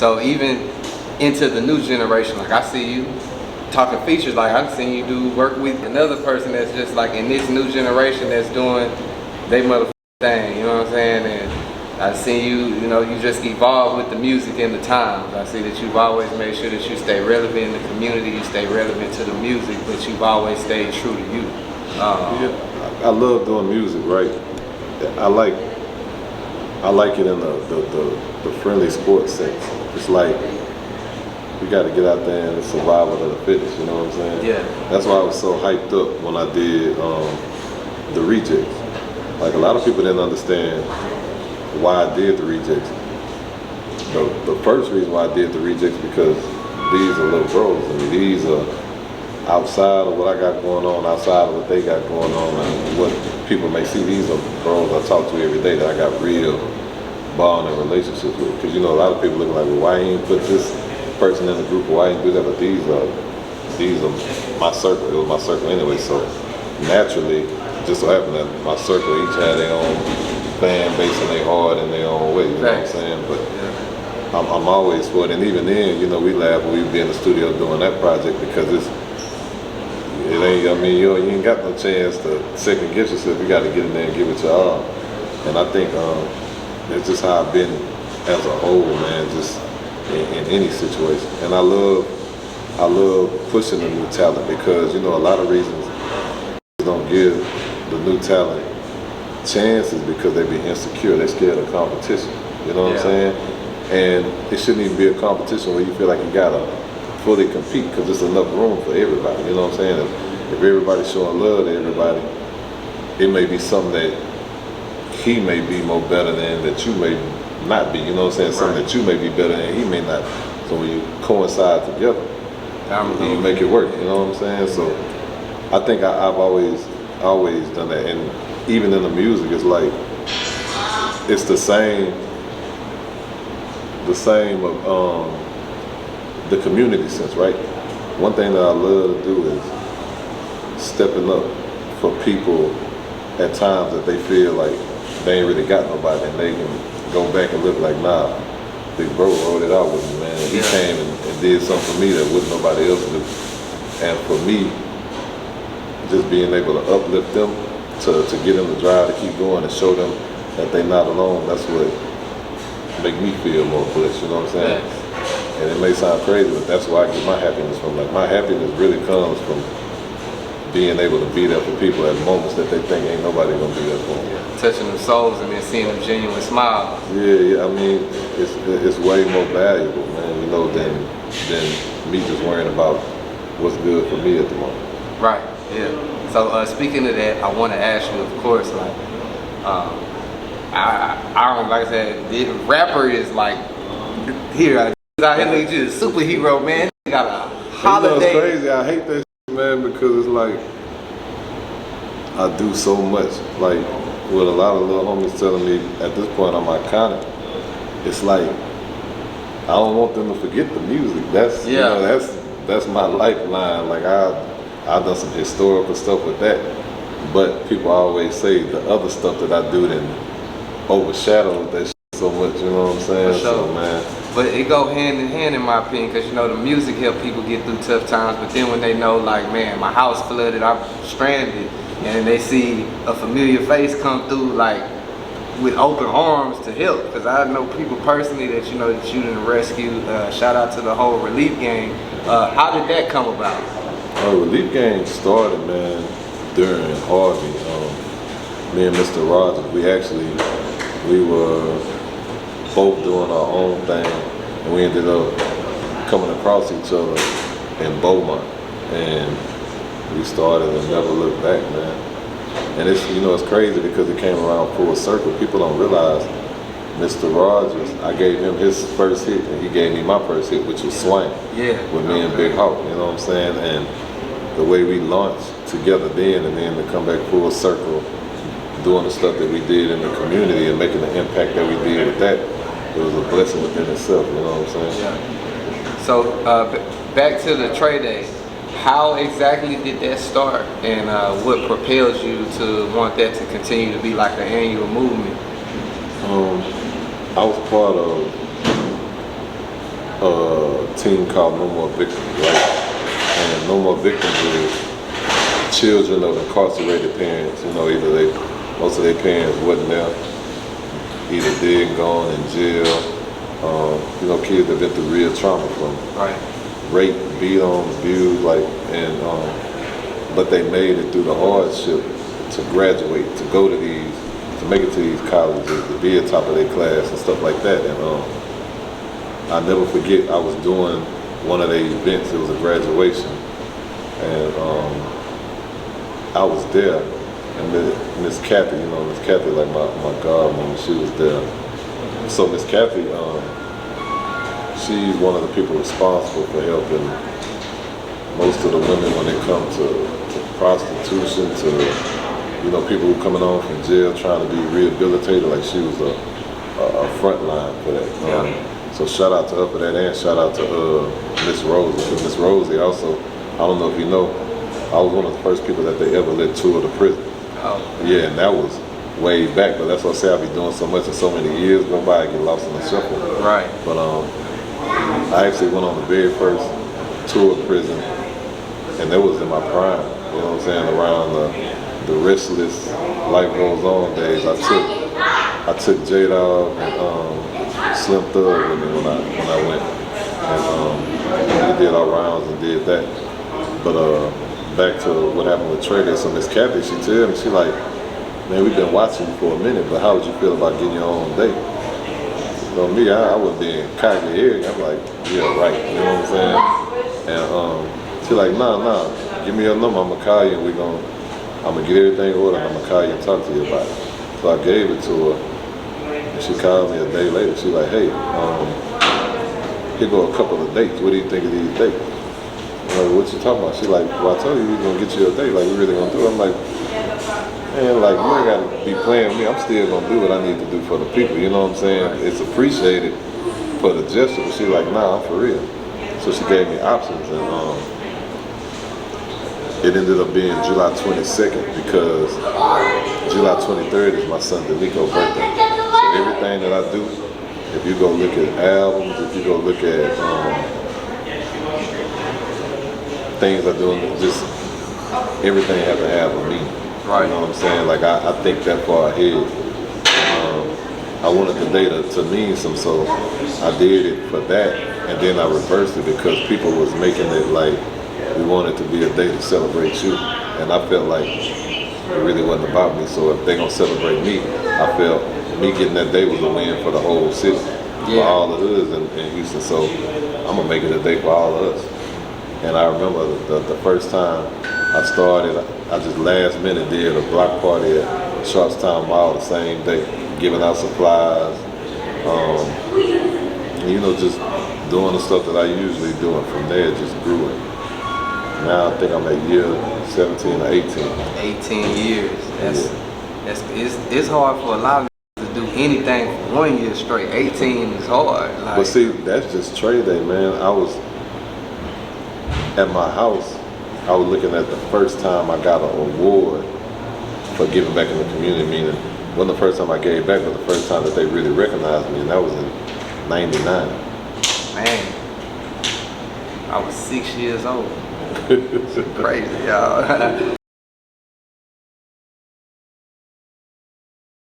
So even into the new generation, like I see you talking features, like I've seen you do work with another person that's just like in this new generation that's doing they motherfucking thing, you know what I'm saying? And I see you, you know, you just evolve with the music and the times. I see that you've always made sure that you stay relevant in the community, you stay relevant to the music, but you've always stayed true to you. Yeah, I love doing music, right? I like it in the friendly sports sense. It's like we got to get out there and it's survival of the fittest, you know what I'm saying? Yeah. That's why I was so hyped up when I did the Rejectz. Like a lot of people didn't understand why I did the Rejectz. The first reason why I did the Rejectz because these are little bros. I mean, these are outside of what I got going on, outside of what they got going on, and what people may see. These are bros I talk to every day that I got real bonding relationships with. Because you know, a lot of people look like, well, why you ain't put this person in the group, or why you do that? But these are my circle. It was my circle anyway. So naturally, it just so happened that my circle each had their own fan base and they hard in their own way. You know what I'm saying? But I'm always for it. And even then, you know, we laugh when we be in the studio doing that project because it ain't. I mean, you ain't got no chance to second guess yourself. You got to get in there and give it your all. And I think it's just how I've been as a whole, man. Just in any situation. And I love pushing the new talent because, you know, a lot of reasons don't give the new talent chances because they be insecure. They're scared of competition. You know what I'm saying? And it shouldn't even be a competition where you feel like you gotta fully compete because there's enough room for everybody. You know what I'm saying? If everybody's showing love to everybody, it may be something that he may be more better than that you may not be, you know what I'm saying? Something that you may be better than he may not. So when you coincide together, you make it work, you know what I'm saying? So I think I've always done that. And even in the music, it's like, it's the same of the community sense, right? One thing that I love to do is stepping up for people at times that they feel like they ain't really got nobody and they can go back and look like, nah, big bro rolled it out with me, man. He came and did something for me that wouldn't nobody else do. And for me, just being able to uplift them, to get them to drive, to keep going and show them that they're not alone, that's what make me feel more blessed, you know what I'm saying? And it may sound crazy, but that's where I get my happiness from. Like, my happiness really comes from being able to be there for people at moments that they think ain't nobody gonna be there for them. Touching them souls and then seeing them genuine smiles. Yeah, I mean, it's way more valuable, man, you know, than me just worrying about what's good for me at the moment. Right, yeah. So speaking of that, I want to ask you, of course, like, I don't, like I said, the rapper is like, here, out here need you, a superhero, man. You got a holiday. You know, it's crazy, I hate that shit, man, because it's like, I do so much, like, with a lot of little homies telling me at this point I'm iconic. It's like I don't want them to forget the music. That's you know, that's my lifeline. Like I've done some historical stuff with that, but people always say the other stuff that I do then overshadows that shit so much. You know what I'm saying? For sure. So, man. But it go hand in hand in my opinion, because you know the music help people get through tough times. But then when they know, like, man, my house flooded, I'm stranded. And they see a familiar face come through, like, with open arms to help. Because I know people personally that you know that you didn't rescue. Shout out to the whole Relief Gang. How did that come about? Relief Gang started, man, during Harvey. Me and Mr. Rogers, we were both doing our own thing, and we ended up coming across each other in Beaumont. And we started and never looked back, man. And it's, you know, it's crazy because it came around full circle. People don't realize Mr. Rogers, I gave him his first hit and he gave me my first hit, which was Swing. Yeah. With me and Big Hawk, you know what I'm saying? And the way we launched together then and then to come back full circle, doing the stuff that we did in the community and making the impact that we did with that, it was a blessing within itself, you know what I'm saying? Yeah. So back to the Trae days. How exactly did that start, and what propels you to want that to continue to be like an annual movement? I was part of team called No More Victims, right? And No More Victims is children of incarcerated parents. You know, most of their parents wasn't there, either dead and gone in jail. You know, kids that been through real trauma from rape, beat on, abused, but they made it through the hardship to graduate, to go to these, to make it to these colleges, to be at top of their class and stuff like that. And I never forget, I was doing one of their events. It was a graduation, and I was there, and Miss Kathy, Miss Kathy, like my godmother, she was there. So Miss Kathy, she's one of the people responsible for helping most of the women when it comes to prostitution, to people who coming on from jail trying to be rehabilitated. Like, she was a front line for that. So shout out to her for that, and shout out to Miss Rosie. Miss Rosie also, I don't know if you know, I was one of the first people that they ever let tour the prison. Oh. Yeah, and that was way back, but that's what I say, I be doing so much and so many years go by, I get lost in the shuffle. Right. But I actually went on the very first tour of prison, and that was in my prime, you know what I'm saying, around the restless life goes on days. I took J-Dog and Slim Thug with me when I went, and we did our rounds and did that. But back to what happened with Trae. So Miss Kathy, she tell me, she like, man, we've been watching you for a minute, but how would you feel about getting your own date? So me, I was being cocky here. I'm like, yeah, right. You know what I'm saying? And she like, nah, give me your number. I'm gonna call you, and I'm gonna get everything ordered. I'm gonna call you and talk to you about it. So I gave it to her, and she called me a day later. She like, hey, here go a couple of dates. What do you think of these dates? I'm like, what you talking about? She like, well, I told you we gonna get you a date. Like, we really gonna do it. I'm like, man, like, you ain't gotta be playing with me. I'm still gonna do what I need to do for the people. You know what I'm saying? It's appreciated for the gesture. But she like, nah, I'm for real. So she gave me options, and it ended up being July 22nd because July 23rd is my son Danico's birthday. So everything that I do, if you go look at albums, if you go look at things I do, just everything has to have a meaning. Right. You know what I'm saying? Like, I think that far ahead. I wanted the day to mean something, so I did it for that, and then I reversed it because people was making it like we wanted to be a day to celebrate you, and I felt like it really wasn't about me. So if they gonna celebrate me, I felt me getting that day was a win for the whole city, for all the hoods in Houston. So I'm gonna make it a day for all of us. And I remember the first time I started, I just last minute did a block party at Sharpstown Mall the same day, giving out supplies, just doing the stuff that I usually do, and from there it just grew. And now I think I'm at year 17 or 18. 18 years. It's hard for a lot of to do anything for 1 year straight. 18 is hard. Like, but see, that's just Trae Day, man. I was at my house. I was looking at the first time I got an award for giving back in the community, meaning it wasn't the first time I gave back, but the first time that they really recognized me, and that was in '99. Man, I was 6 years old. Crazy, y'all.